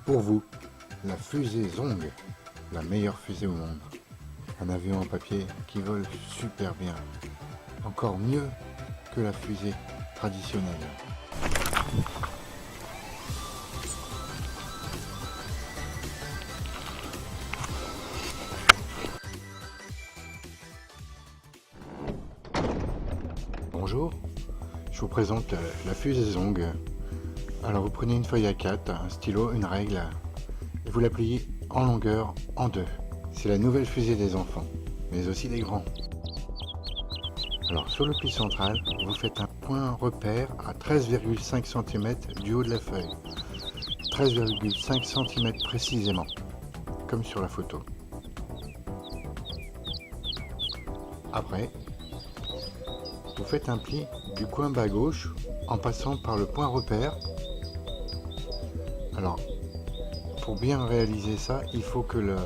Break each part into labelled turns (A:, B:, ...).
A: Pour vous, la fusée Zong, la meilleure fusée au monde. Un avion en papier qui vole super bien. Encore mieux que la fusée traditionnelle. Bonjour, je vous présente la fusée Zong. Alors vous prenez une feuille A4, un stylo, une règle, et vous la pliez en longueur en deux. C'est la nouvelle fusée des enfants, mais aussi des grands. Alors sur le pli central, vous faites un point repère à 13,5 cm du haut de la feuille. 13,5 cm précisément, comme sur la photo. Après, vous faites un pli du coin bas gauche en passant par le point repère. Alors, pour bien réaliser ça, il faut que le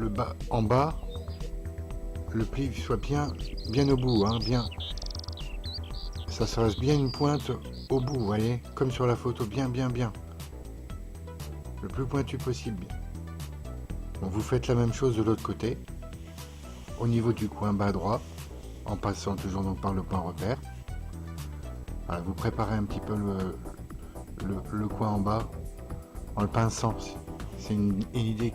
A: bas, en bas, le pli soit bien au bout, hein, bien. Ça se reste bien une pointe au bout, vous voyez, comme sur la photo, bien. Le plus pointu possible. Donc vous faites la même chose de l'autre côté, au niveau du coin bas droit, en passant toujours donc par le point repère. Voilà, vous préparez un petit peu le coin en bas en le pinçant. C'est une idée.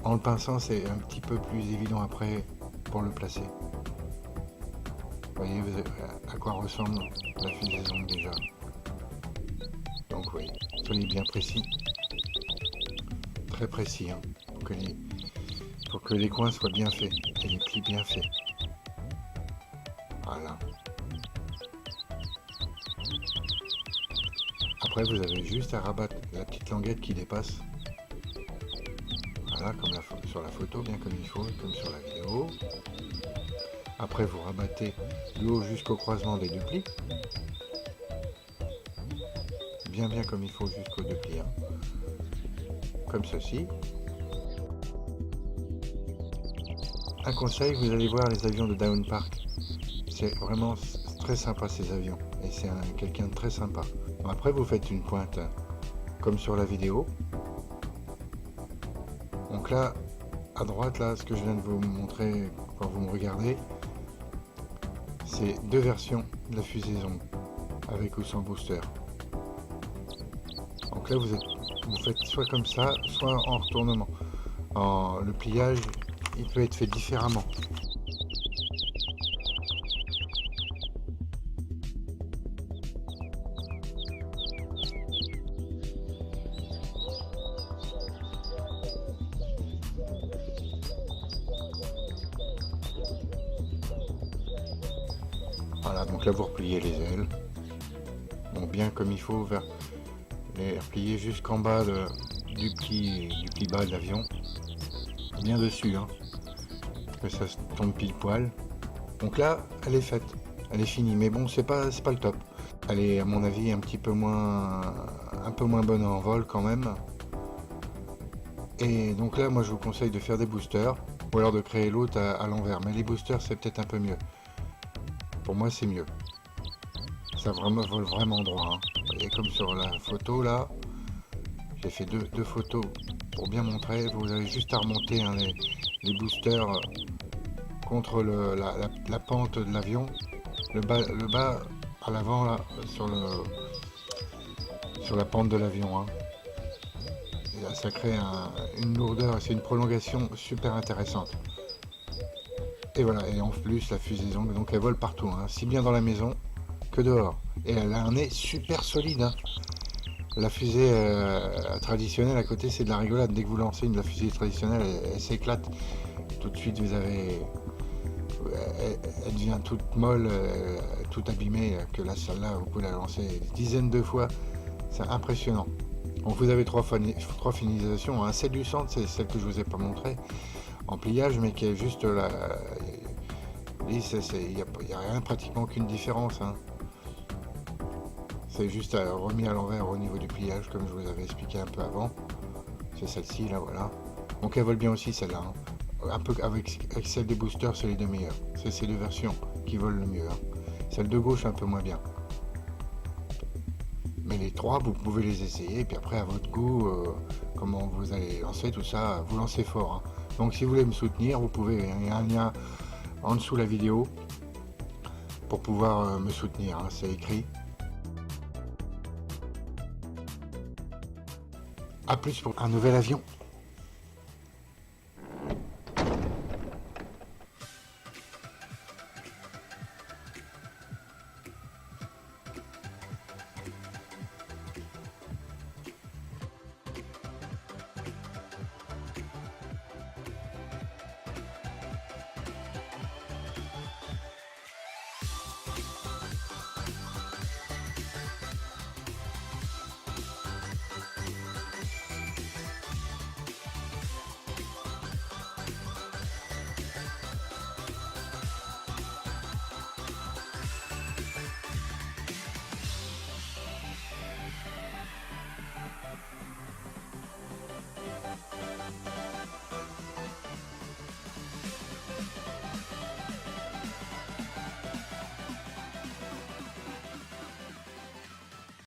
A: En le pinçant, c'est un petit peu plus évident après pour le placer. Vous voyez à quoi ressemble la fusée Zong déjà. Donc oui, soyez bien précis. Très précis, hein, pour que les coins soient bien faits et les plis bien faits. Voilà. Après, vous avez juste à rabattre la petite languette qui dépasse. Voilà, comme sur la photo, bien comme il faut, comme sur la vidéo. Après, vous rabattez du haut jusqu'au croisement des deux plis. Bien comme il faut jusqu'aux deux plis. Hein. Comme ceci. Un conseil, vous allez voir les avions de Daeun Park. C'est vraiment très sympa ces avions. Et c'est quelqu'un de très sympa. Après, vous faites une pointe comme sur la vidéo. Donc là, à droite, là, ce que je viens de vous montrer quand vous me regardez, c'est deux versions de la fusée Zong, avec ou sans booster. Donc là, vous faites soit comme ça, soit en retournement. Le pliage, il peut être fait différemment. Voilà, donc là vous repliez les ailes. Donc bien comme il faut, les replier jusqu'en bas du pli bas de l'avion. Bien dessus, hein, que ça tombe pile poil. Donc là, elle est faite, elle est finie. Mais bon, c'est pas le top. Elle est à mon avis un peu moins bonne en vol quand même. Et donc là, moi je vous conseille de faire des boosters, ou alors de créer l'autre à l'envers. Mais les boosters, c'est peut-être un peu mieux. Pour moi, c'est mieux. Ça vole vraiment droit. Hein. Et comme sur la photo là, j'ai fait deux photos pour bien montrer. Vous avez juste à remonter hein, les boosters contre la pente de l'avion. Le bas à l'avant là, sur la pente de l'avion. Hein. Et là, ça crée une lourdeur, c'est une prolongation super intéressante. Et voilà, et en plus la fusée Zong, donc elle vole partout, hein, si bien dans la maison que dehors. Et elle a un nez super solide. Hein. La fusée traditionnelle à côté, c'est de la rigolade. Dès que vous lancez la fusée traditionnelle, elle s'éclate. Tout de suite, elle devient toute molle, toute abîmée. Que là, celle-là, vous pouvez la lancer des dizaines de fois. C'est impressionnant. Donc vous avez trois finalisations. Hein. Celle du centre, c'est celle que je vous ai pas montrée en pliage, mais qui est juste là. Il n'y a rien, pratiquement qu'une différence. Hein. C'est juste remis à l'envers au niveau du pliage, comme je vous avais expliqué un peu avant. C'est celle-ci, là, voilà. Donc elle vole bien aussi, celle-là. Hein. Un peu avec celle des boosters, c'est les deux meilleures. C'est ces deux versions qui volent le mieux. Hein. Celle de gauche, un peu moins bien. Mais les trois, vous pouvez les essayer, et puis après, à votre goût, comment vous allez lancer tout ça, vous lancez fort. Hein. Donc si vous voulez me soutenir, vous pouvez, il y a un lien en dessous de la vidéo pour pouvoir me soutenir, hein, c'est écrit. A plus pour un nouvel avion.